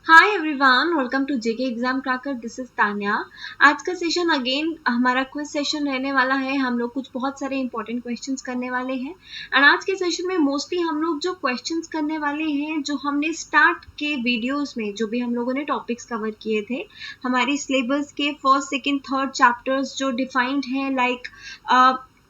Hi everyone, welcome to JK exam cracker. This is Tanya. आज का session again हमारा quiz session रहने वाला है। हम लोग कुछ बहुत सारे इंपॉर्टेंट क्वेश्चंस करने वाले हैं एंड आज के सेशन में मोस्टली हम लोग जो क्वेश्चंस करने वाले हैं, जो हमने स्टार्ट के वीडियोस में जो भी हम लोगों ने टॉपिक्स कवर किए थे, हमारी सिलेबस के फर्स्ट सेकेंड थर्ड चैप्टर्स जो डिफाइंड हैं, like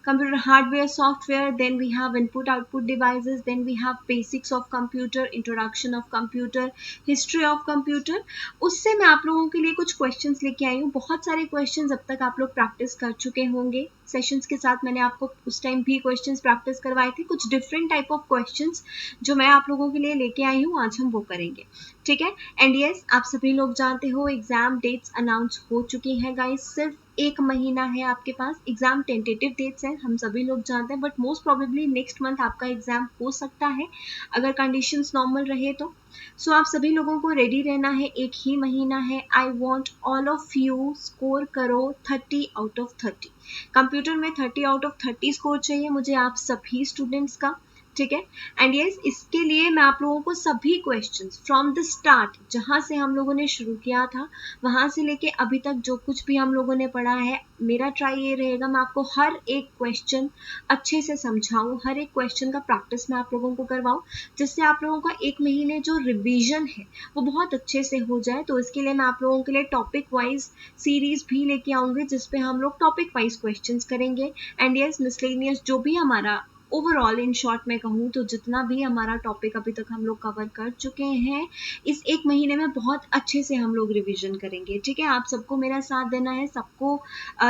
computer hardware, software, then we have input output devices, then we have basics of computer, introduction of computer, history of computer। उससे मैं आप लोगों के लिए कुछ क्वेश्चंस लेके आई हूँ। बहुत सारे क्वेश्चंस अब तक आप लोग प्रैक्टिस कर चुके होंगे सेशंस के साथ। मैंने आपको उस टाइम भी क्वेश्चंस प्रैक्टिस करवाए थे। कुछ डिफरेंट टाइप ऑफ क्वेश्चंस जो मैं आप लोगों के लिए लेके आई हूँ, आज हम वो करेंगे, ठीक है। एंड यस, आप सभी लोग जानते हो एग्जाम डेट्स अनाउंस हो चुकी हैं गाइस। सिर्फ एक महीना है आपके पास। एग्जाम टेंटेटिव डेट्स है, हम सभी लोग जानते हैं, but most probably next month आपका एग्जाम हो सकता है अगर कंडीशंस नॉर्मल रहे तो। सो आप सभी लोगों को रेडी रहना है। एक ही महीना है। I want all of you score करो 30 आउट ऑफ 30। कंप्यूटर में 30 आउट ऑफ 30 स्कोर चाहिए मुझे आप सभी स्टूडेंट्स का, ठीक है। एंड यस, इसके लिए मैं आप लोगों को सभी क्वेश्चंस फ्रॉम द स्टार्ट, जहां से हम लोगों ने शुरू किया था वहां से लेके अभी तक जो कुछ भी हम लोगों ने पढ़ा है, मेरा ट्राई ये रहेगा मैं आपको हर एक क्वेश्चन अच्छे से समझाऊं, हर एक क्वेश्चन का प्रैक्टिस मैं आप लोगों को करवाऊं, जिससे आप लोगों का एक महीने जो रिवीजन है वो बहुत अच्छे से हो जाए। तो इसके लिए मैं आप लोगों के लिए टॉपिक वाइज सीरीज भी लेके आऊंगी, जिसपे हम लोग टॉपिक वाइज क्वेश्चंस करेंगे। एंड यस, मिसलेनियस जो भी हमारा ओवरऑल इन शॉर्ट में कहूँ तो जितना भी हमारा टॉपिक अभी तक हम लोग कवर कर चुके हैं, इस एक महीने में बहुत अच्छे से हम लोग रिवीजन करेंगे, ठीक है। आप सबको मेरा साथ देना है, सबको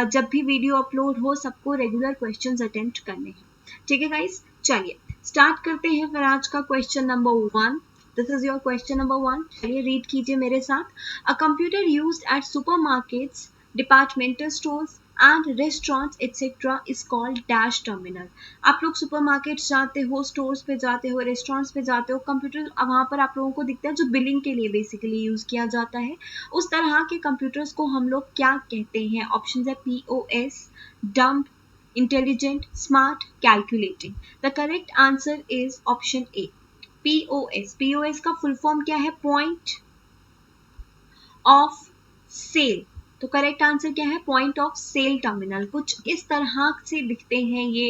जब भी वीडियो अपलोड हो सबको रेगुलर क्वेश्चंस अटेम्प्ट करने हैं, ठीक है गाइस। चलिए स्टार्ट करते हैं फिर आज का question number 1। This is your question number 1। चलिए रीड कीजिए मेरे साथ। A computer used eight supermarkets, departmental stores and restaurants etc. is called dash terminal। आप लोग सुपरमार्केट्स जाते हो, स्टोर्स पे जाते हो, रेस्टोरेंट्स पे जाते हो, कंप्यूटर वहां पर आप लोगों को दिखता है जो बिलिंग के लिए बेसिकली यूज किया जाता है। उस तरह के कंप्यूटर्स को हम लोग क्या कहते हैं? ऑप्शन है POS, dump, intelligent, smart, calculating. The correct answer is option A, POS। POS का फुल फॉर्म क्या है? Point of sale. तो करेक्ट आंसर क्या है? Point of sale terminal. कुछ इस तरह से दिखते हैं ये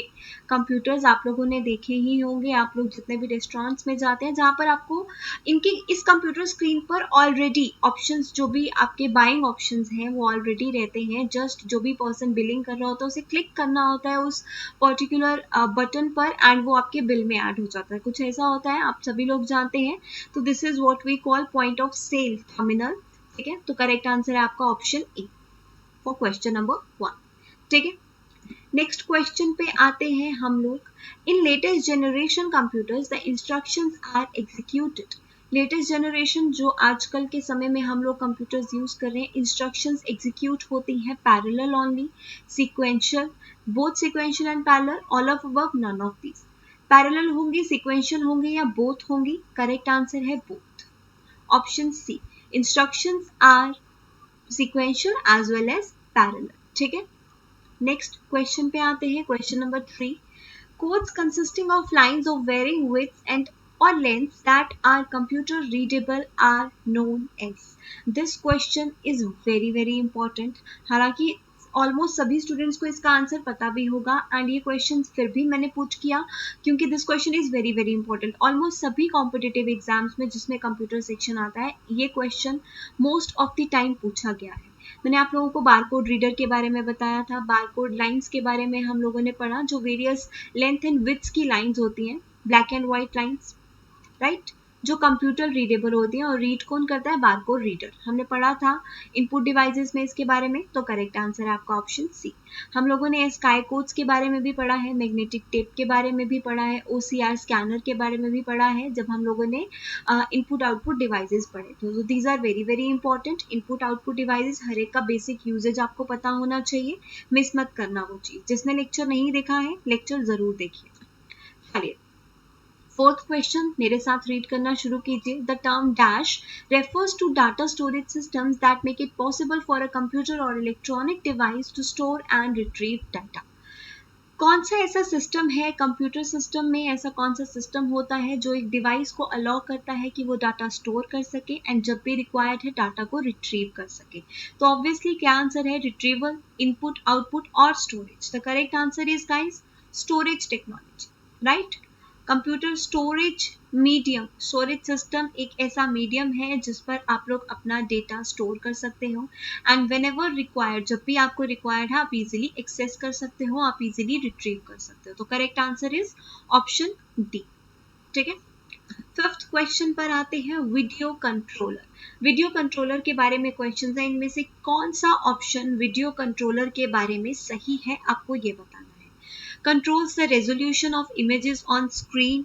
कंप्यूटर्स, आप लोगों ने देखे ही होंगे। आप लोग जितने भी रेस्टोरेंट्स में जाते हैं जहां पर आपको इनकी इस कंप्यूटर स्क्रीन पर ऑलरेडी ऑप्शंस, जो भी आपके बाइंग ऑप्शंस हैं वो ऑलरेडी रहते हैं। जस्ट जो भी पर्सन बिलिंग कर रहा होता है उसे क्लिक करना होता है उस पर्टिकुलर बटन पर एंड वो आपके बिल में ऐड हो जाता है। कुछ ऐसा होता है, आप सभी लोग जानते हैं। तो this is what we call point of sale terminal, ठीक है। तो करेक्ट आंसर है आपका option A for question number 1, ठीक है। नेक्स्ट क्वेश्चन पे आते हैं हम लोग। In latest generation computers the instructions are executed. Latest generation जो आजकल के समय में हम लोग कंप्यूटर्स यूज कर रहे हैं, इंस्ट्रक्शंस एग्जीक्यूट होती हैं parallel only, sequential, both sequential and parallel, all of above, none of these. Parallel होंगी, सीक्वेंशियल होंगी या बोथ होंगी? करेक्ट आंसर है both, option C. Instructions are sequential as well as parallel, ठीक है। नेक्स्ट क्वेश्चन पे आते हैं, question number 3। codes consisting of lines of varying width and or lengths that are computer readable are known as। this question is very very important। हालांकि almost सभी students को इसका answer पता भी होगा एंड ये क्वेश्चन फिर भी मैंने पुट किया क्योंकि this question is very very important. Almost सभी कॉम्पिटिटिव एग्जाम्स में जिसमें कंप्यूटर सेक्शन आता है, ये question most of the time पूछा गया है। मैंने आप लोगों को बारकोड रीडर के बारे में बताया था, बारकोड लाइंस के बारे में हम लोगों ने पढ़ा, जो वेरियस लेंथ एंड विड्थ की लाइंस होती हैं, black and white lines, right, जो कंप्यूटर रीडेबल होती है। और रीड कौन करता है? Barcode reader. हमने पढ़ा था इनपुट डिवाइसेस में इसके बारे में। तो करेक्ट आंसर है आपका ऑप्शन सी। हम लोगों ने स्काई कोड्स के बारे में भी पढ़ा है, मैग्नेटिक टेप के बारे में भी पढ़ा है, OCR स्कैनर के बारे में भी पढ़ा है जब हम लोगों ने इनपुट आउटपुट डिवाइसेस पढ़े थे। तो these are very very important. Input output devices हर एक का बेसिक यूजेज आपको पता होना चाहिए, मिस मत करना वो चीज। जिसने लेक्चर नहीं देखा है, लेक्चर जरूर देखिए। चलिए फोर्थ क्वेश्चन मेरे साथ रीड करना शुरू कीजिए। The term dash refers to data storage systems that make it possible for a computer or electronic device to store and retrieve data। कौन सा ऐसा सिस्टम है कंप्यूटर सिस्टम में, ऐसा कौन सा सिस्टम होता है जो एक डिवाइस को अलाउ करता है कि वो डाटा स्टोर कर सके एंड जब भी रिक्वायर्ड है डाटा को रिट्रीव कर सके? तो ऑब्वियसली क्या आंसर है? रिट्रीवल, इनपुट, आउटपुट और storage. The correct answer is guys storage technology, right? Computer storage medium, storage system एक ऐसा मीडियम है जिस पर आप लोग अपना डेटा स्टोर कर सकते हो एंड वेन एवर रिक्वायर्ड, जब भी आपको रिक्वायर्ड है आप इजीली एक्सेस कर सकते हो, आप इजीली रिट्रीव कर सकते हो। तो correct answer is option D, ठीक है। फिफ्थ क्वेश्चन पर आते हैं, वीडियो कंट्रोलर। वीडियो कंट्रोलर के बारे में क्वेश्चन है, इनमें से कौन सा ऑप्शन वीडियो कंट्रोलर के बारे में सही है आपको ये बताना है। Controls the resolution of images on screen.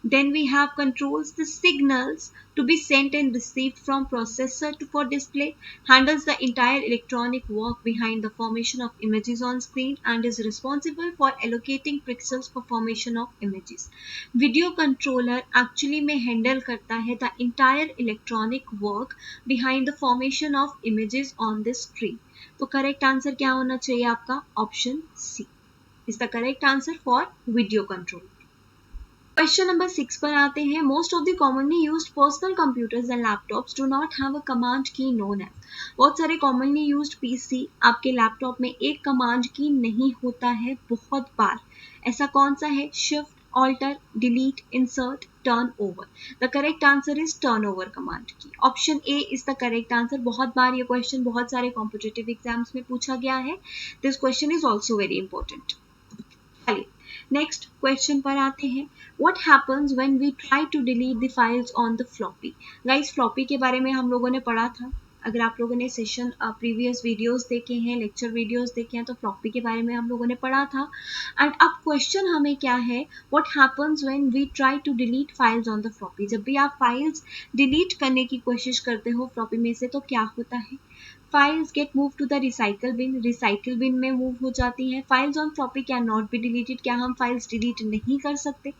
Then we have controls the signals to be sent and received from processor for display, handles the entire electronic work behind the formation of images on screen and is responsible for allocating pixels for formation of images. Video controller actually में handle करता है the entire electronic work behind the formation of images on the screen. तो correct answer क्या होना चाहिए आपका? Option C is the correct answer for video control. Question number 6 पर आते हैं, most of the commonly used personal computers and laptops do not have a command key known as. बहुत सारे commonly used PC आपके laptop में एक command की नहीं होता है बहुत बार, ऐसा कौन सा है? Shift, alter, delete, insert, turn over. The correct answer is turn over command की. Option A is the correct answer. बहुत बार ये question बहुत सारे competitive exams में पूछा गया है. This question is also very important. Next question पर आते हैं, what happens when we try to delete the files on the floppy. Guys floppy के बारे में हम लोगों ने पढ़ा था, अगर आप लोगों ने सेशन प्रीवियस वीडियोस देखे हैं, लेक्चर वीडियोस देखे हैं, तो फ्लॉपी के बारे में हम लोगों ने पढ़ा था। एंड अब क्वेश्चन हमें क्या है, what happens when we try to delete files on the floppy. जब भी आप फाइल्स डिलीट करने की कोशिश करते हो फ्लॉपी में से तो क्या होता है? Files get move to the recycle bin, recycle bin में मूव हो जाती हैं। Files on floppy can not be deleted, क्या हम फाइल्स डिलीट नहीं कर सकते?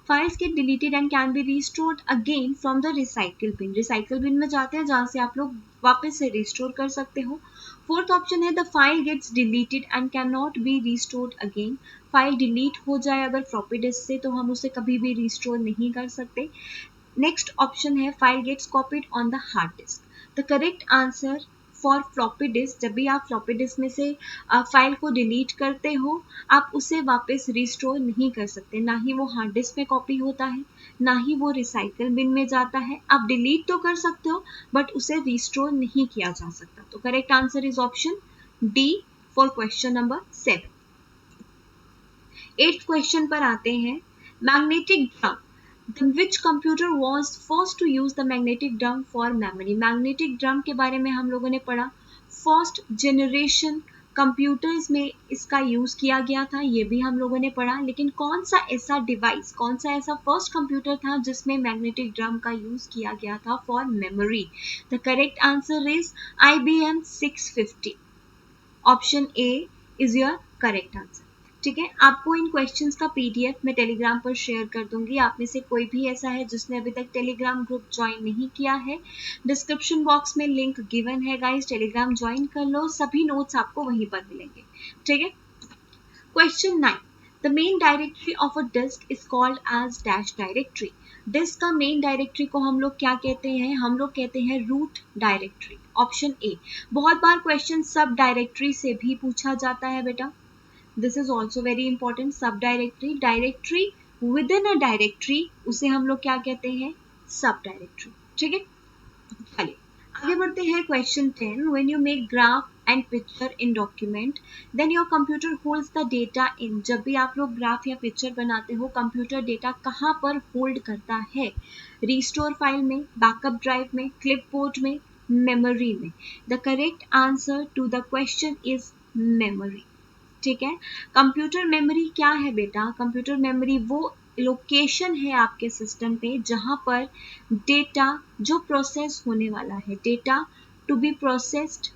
Files get deleted and can be restored again from the recycle bin, recycle bin में जाते हैं जहां से आप लोग वापस से रिस्टोर कर सकते हो। फोर्थ ऑप्शन है, the file gets deleted and can not be restored again, file delete हो जाए अगर फ्लॉपी डिस्क से तो हम उसे कभी भी रिस्टोर नहीं कर सकते। नेक्स्ट ऑप्शन है, file gets copied on the hard disk. The correct answer for floppy disk, जब भी आप फ्लॉपी डिस्क में से फाइल को डिलीट करते हो आप उसे वापस रिस्टोर नहीं कर सकते, ना ही वो हार्ड डिस्क में कॉपी होता है, ना ही वो रिसाइकल बिन में जाता है। आप डिलीट तो कर सकते हो बट उसे रिस्टोर नहीं किया जा सकता। तो correct answer is option D for question number 7। 8th question पर आते हैं, magnetic drum, which computer was first to use the magnetic drum for memory। Magnetic drum के बारे में हम लोगों ने पढ़ा, फर्स्ट जनरेशन कंप्यूटर्स में इसका यूज किया गया था, ये भी हम लोगों ने पढ़ा। लेकिन कौन सा ऐसा डिवाइस, कौन सा ऐसा फर्स्ट कंप्यूटर था जिसमें मैग्नेटिक ड्रम का यूज किया गया था for memory? The correct answer is IBM 650। Option A is your correct answer, ठीक है। आपको इन क्वेश्चंस का PDF मैं टेलीग्राम पर शेयर कर दूंगी। आप में से कोई भी ऐसा है जिसने अभी तक टेलीग्राम ग्रुप ज्वाइन नहीं किया है, डिस्क्रिप्शन बॉक्स में लिंक गिवन है गाइस, टेलीग्राम ज्वाइन कर लो, सभी नोट्स आपको वहीं पर मिलेंगे, ठीक है। Question 9, the main directory of a disk is called as dash directory. Disk का मेन डायरेक्टरी को हम लोग क्या कहते हैं? हम लोग कहते हैं रूट डायरेक्टरी। Option A. बहुत बार क्वेश्चन सब डायरेक्टरी से भी पूछा जाता है बेटा, this is also very important. सब directory, directory with in a directory, उसे हम लोग क्या कहते हैं? सब डायरेक्टरी, ठीक है। चलिए आगे बढ़ते हैं। Question 10, when you make graph and picture in document then your computer holds the data in. जब भी आप लोग ग्राफ या पिक्चर बनाते हो कंप्यूटर डेटा कहाँ पर होल्ड करता है? रिस्टोर फाइल में, बैकअप ड्राइव में, क्लिपबोर्ड में, मेमोरी में। The correct answer to the question is memory, ठीक है। कंप्यूटर मेमोरी क्या है बेटा? कंप्यूटर मेमोरी वो लोकेशन है आपके सिस्टम पे जहां पर डेटा जो प्रोसेस होने वाला है, डेटा टू बी प्रोसेस्ड,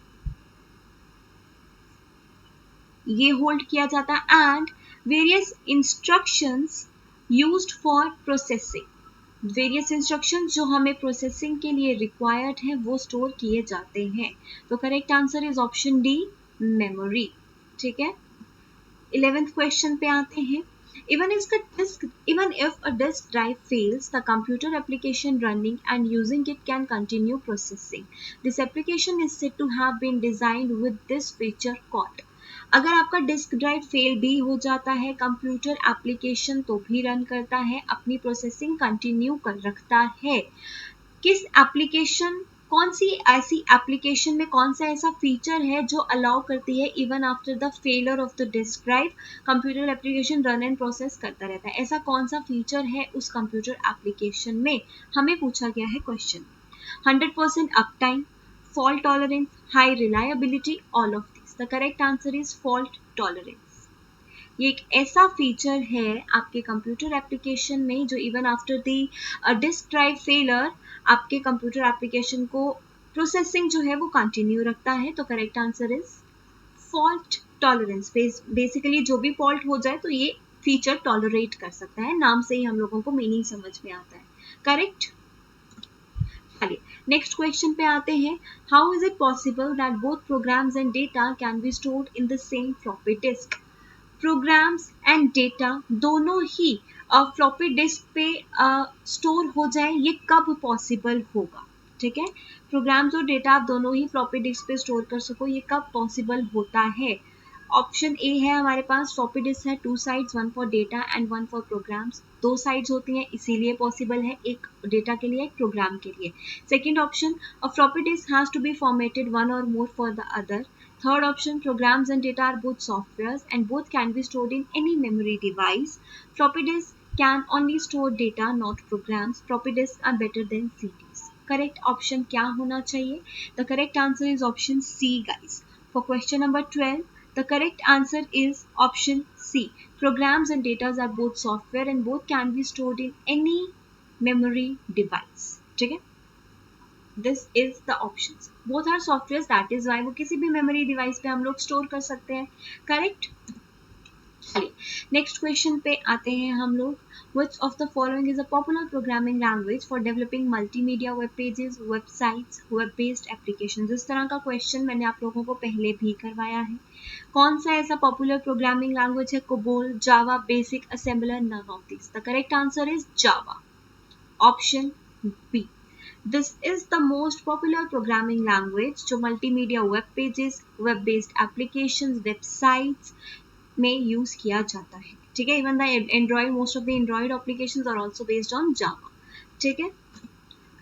ये होल्ड किया जाता है and various instructions used for processing. Various instructions जो हमें प्रोसेसिंग के लिए रिक्वायर्ड है वो स्टोर किए जाते हैं। तो correct answer is option D, memory, ठीक है। 11th क्वेश्चन पे आते हैं. Even if a disk drive fails, the computer application running and using it can continue processing. This application is said to have been designed with this feature called. अगर आपका disk drive fail भी हो जाता है, computer application तो भी run करता है, अपनी प्रोसेसिंग कंटिन्यू कर रखता है. किस एप्लीकेशन, कौन सी ऐसी एप्लीकेशन में कौन सा ऐसा फीचर है जो अलाउ करती है even after the failure of the disk drive computer application run and process करता रहता है. ऐसा कौन सा फीचर है उस कंप्यूटर एप्लीकेशन में, हमें पूछा गया है question. 100% up time, fault tolerance, high reliability, all of these. The correct answer is fault tolerance. ये एक ऐसा फीचर है आपके कंप्यूटर एप्लीकेशन में जो even after the disk drive failure आपके कंप्यूटर एप्लीकेशन को प्रोसेसिंग जो है वो कंटिन्यू रखता है. तो correct answer is fault tolerance. Basically जो भी फॉल्ट हो जाए तो ये फीचर टॉलरेट कर सकता है. नाम से ही हम लोगों को मीनिंग समझ में आता है. करेक्ट. चलिए नेक्स्ट क्वेश्चन पे आते हैं. How is it possible that both programs and data can be stored in the same floppy disk. Programs and data दोनों ही फ्लॉपी डिस्क पे स्टोर हो जाए, ये कब पॉसिबल होगा. ठीक है, प्रोग्राम्स और डेटा आप दोनों ही फ्लॉपी डिस्क पे स्टोर कर सको, ये कब पॉसिबल होता है. ऑप्शन ए है हमारे पास, फ्लॉपी डिस्क है 2 sides, 1 for data and 1 for programs. 2 sides होती हैं इसीलिए पॉसिबल है, एक डेटा के लिए एक प्रोग्राम के लिए. Second option, a floppy disk has to be formatted 1 or more for the other. Third option, programs and data are both softwares and both can be stored in any memory device. Floppy disk can only store data, not programs. Floppy disks are better than CDs. Correct option क्या होना चाहिए? The correct answer is option C, guys. For question number 12, the correct answer is option C. Programs and data are both software and both can be stored in any memory device. ठीक है? This is the options. Both are softwares, that is why वो किसी भी memory device पे हम लोग store कर सकते हैं. करेक्ट. चलिए नेक्स्ट क्वेश्चन पे आते हैं हम लोग. Which of the following is a popular programming language for developing multimedia web pages, websites, web-based applications? इस तरह का क्वेश्चन मैंने आप लोगों को पहले भी करवाया है. कौन सा ऐसा पॉपुलर प्रोग्रामिंग लैंग्वेज है? COBOL, Java, basic, assembler, none of these. The correct answer is Java. Option B. This is the most popular programming language जो multimedia web pages, web based applications, websites में use किया जाता है. ठीक है, even the Android, most of the Android applications are also based on Java. ठीक है.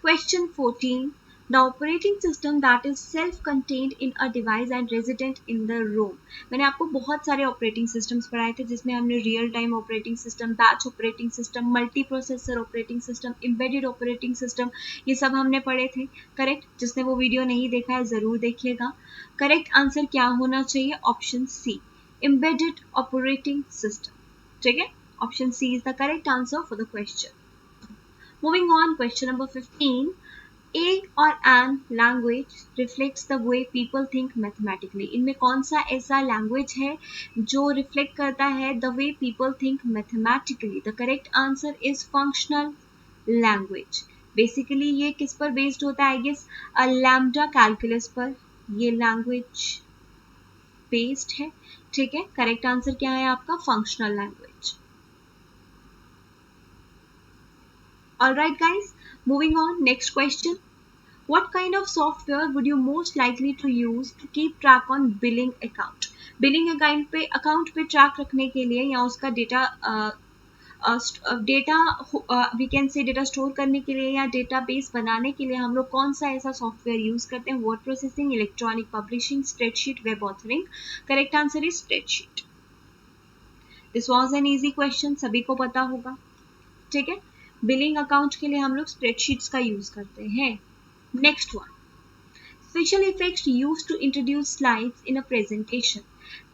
Question 14. The operating system that is self-contained in a device and resident in the room. मैंने आपको बहुत सारे ऑपरेटिंग सिस्टम्स पढ़ाए थे जिसमें हमने real time operating system, batch operating system, multi processor operating system, embedded operating system, ये सब हमने पढ़े थे. करेक्ट. जिसने वो वीडियो नहीं देखा है ज़रूर देखिएगा. करेक्ट आंसर क्या होना चाहिए? Option C, embedded operating system. ठीक है, option C is the correct answer for the question. Moving on, question number 15. A or an language reflects the way people think mathematically. इनमें कौन सा ऐसा language है जो reflect करता है the way people think mathematically? The correct answer is functional language. Basically ये किस पर based होता है? I guess lambda calculus पर ये language based है. ठीक है, correct answer क्या है आपका? functional language. Alright guys, moving on, next question. What kind of software would you most likely to use to keep track on billing account? Billing account पे track रखने के लिए या उसका we can say data store करने के लिए या database बनाने के लिए हम लोग कौन सा ऐसा सॉफ्टवेयर यूज करते हैं? Word processing, electronic publishing, spreadsheet, web authoring. Correct answer is spreadsheet. This was an easy question, सभी को पता होगा. ठीक है, बिलिंग अकाउंट के लिए हम लोग स्प्रेडशीट्स का यूज करते हैं. Next one, special effects used to introduce slides in a presentation.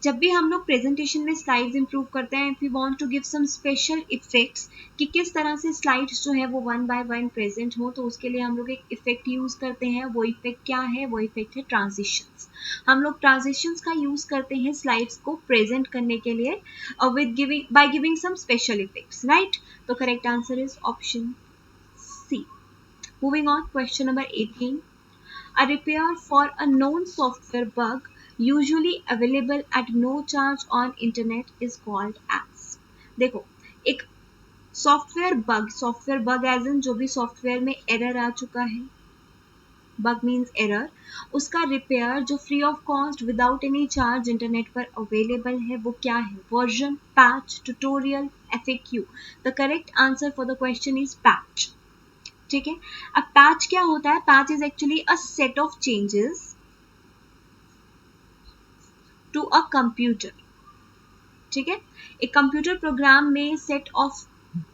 जब भी हम लोग प्रेजेंटेशन में स्लाइड्स इंप्रूव करते हैं, if we want to give some special effects कि किस तरह से स्लाइड्स जो है वो 1 by 1 प्रेजेंट हो, तो उसके लिए हम लोग एक इफेक्ट यूज करते हैं. वो इफेक्ट क्या है? वो इफेक्ट है ट्रांजिशंस. हम लोग ट्रांजिशंस का यूज करते हैं स्लाइड्स को प्रेजेंट करने के लिए by giving some special effects, right? तो correct answer is option C. Moving on, question number 18. A repair for a known software bug usually available at no charge on internet is called as. देखो, एक software bug as in जो भी software में error आ चुका है, bug means error, उसका repair जो free of cost without any charge internet पर अवेलेबल है, वो क्या है? Version, patch, tutorial, FAQ. The correct answer for the question is patch. ठीक है. अब पैच क्या होता है? Patch is actually a set of changes to a computer. ठीक है. एक कंप्यूटर प्रोग्राम में सेट ऑफ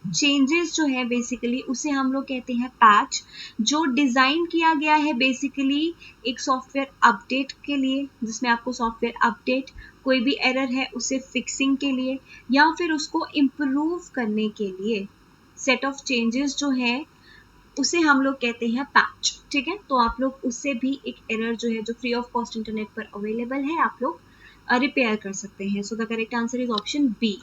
चेंजेस जो है बेसिकली उसे हम लोग कहते हैं पैच, जो डिजाइन किया गया है बेसिकली एक सॉफ्टवेयर अपडेट के लिए, जिसमें आपको सॉफ्टवेयर अपडेट, कोई भी एरर है उसे फिक्सिंग के लिए या फिर उसको इम्प्रूव करने के लिए सेट ऑफ चेंजेस जो है उसे हम लोग कहते हैं पैच. ठीक है. तो आप लोग उससे भी एक एरर जो है जो फ्री ऑफ कॉस्ट इंटरनेट पर अवेलेबल है आप लोग रिपेयर कर सकते हैं. So the correct answer is option B.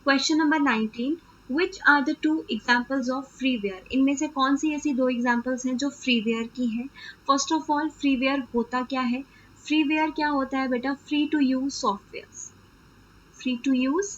Question number 19. Which are the two examples of freeware? इनमें से कौन सी ऐसी दो एग्जाम्पल्स हैं जो freeware की हैं? फर्स्ट ऑफ ऑल freeware होता क्या है? freeware क्या होता है बेटा? Free to use softwares. Free to use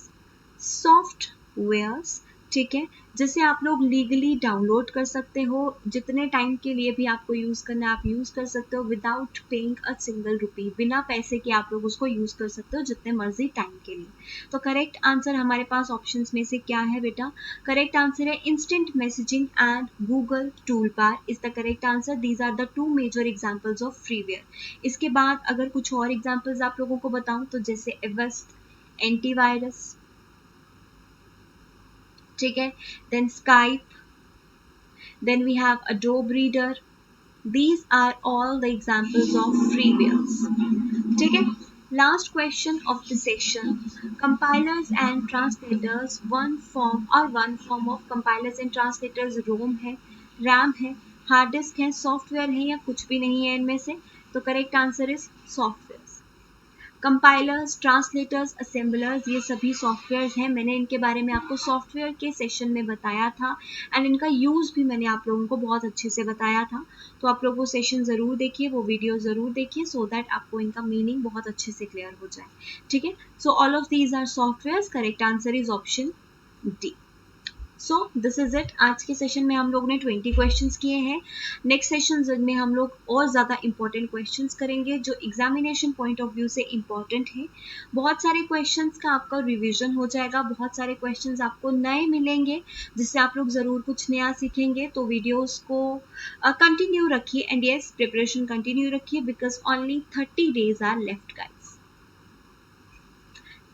softwares. ठीक है. जिसे आप लोग लीगली डाउनलोड कर सकते हो, जितने टाइम के लिए भी आपको यूज करना है आप यूज कर सकते हो without paying a single rupee. बिना पैसे के आप लोग उसको यूज कर सकते हो जितने मर्जी टाइम के लिए. तो करेक्ट आंसर हमारे पास ऑप्शंस में से क्या है बेटा? करेक्ट आंसर है instant messaging and Google tool bar is the correct answer. These are the two major examples of freeware. इसके बाद अगर कुछ और एग्जाम्पल्स आप लोगों को बताऊं तो जैसे एवस्ट, एंटीवायरस, ठीक है, then Skype, then we have Adobe Reader. These are all the examples of freewares. ठीक है. Last question of the session. Compilers and translators, one form of compilers and translators ROM है, RAM है, hard disk है, software है या कुछ भी नहीं है इनमें से? तो correct answer is software. Compilers, translators, assemblers, ये सभी सॉफ्टवेयर्स हैं. मैंने इनके बारे में आपको सॉफ्टवेयर के सेशन में बताया था एंड इनका यूज़ भी मैंने आप लोगों को बहुत अच्छे से बताया था. तो आप लोग वो सेशन ज़रूर देखिए, वो वीडियो ज़रूर देखिए सो दैट आपको इनका मीनिंग बहुत अच्छे से क्लियर हो जाए. ठीक है. So all of these are softwares. Correct answer is option D. So this is it. आज के सेशन में हम लोग ने 20 क्वेश्चंस किए हैं. नेक्स्ट सेशन में हम लोग और ज़्यादा इंपॉर्टेंट क्वेश्चंस करेंगे जो एग्जामिनेशन पॉइंट ऑफ व्यू से इम्पॉर्टेंट है. बहुत सारे क्वेश्चंस का आपका रिवीजन हो जाएगा, बहुत सारे क्वेश्चंस आपको नए मिलेंगे जिससे आप लोग ज़रूर कुछ नया सीखेंगे. तो वीडियोज़ को कंटिन्यू रखिए एंड येस प्रिपरेशन कंटिन्यू रखिए because only 30 days are left guys.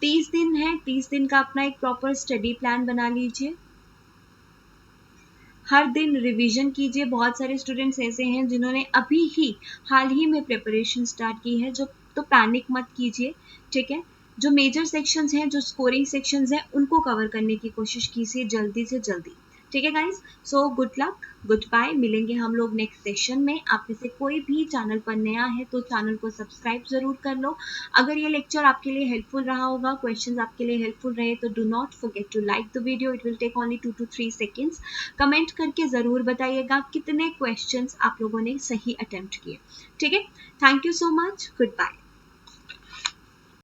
30 दिन है. 30 दिन का अपना एक प्रॉपर स्टडी प्लान बना लीजिए. हर दिन रिवीजन कीजिए. बहुत सारे स्टूडेंट्स ऐसे हैं जिन्होंने अभी ही हाल ही में प्रिपरेशन स्टार्ट की है, जो तो पैनिक मत कीजिए. ठीक है. जो मेजर सेक्शंस हैं, जो स्कोरिंग सेक्शंस हैं, उनको कवर करने की कोशिश कीजिए जल्दी से जल्दी. ठीक है guys. So good luck, goodbye. मिलेंगे हम लोग नेक्स्ट सेशन में. आप में से कोई भी चैनल पर नया है तो चैनल को सब्सक्राइब जरूर कर लो. अगर ये लेक्चर आपके लिए हेल्पफुल रहा होगा, क्वेश्चंस आपके लिए हेल्पफुल रहे तो do not forget to like the video. It will take only 2 to 3 seconds. Comment करके ज़रूर बताइएगा कितने क्वेश्चंस आप लोगों ने सही अटेम्प्ट किए. ठीक है. Thank you so much. Good bye.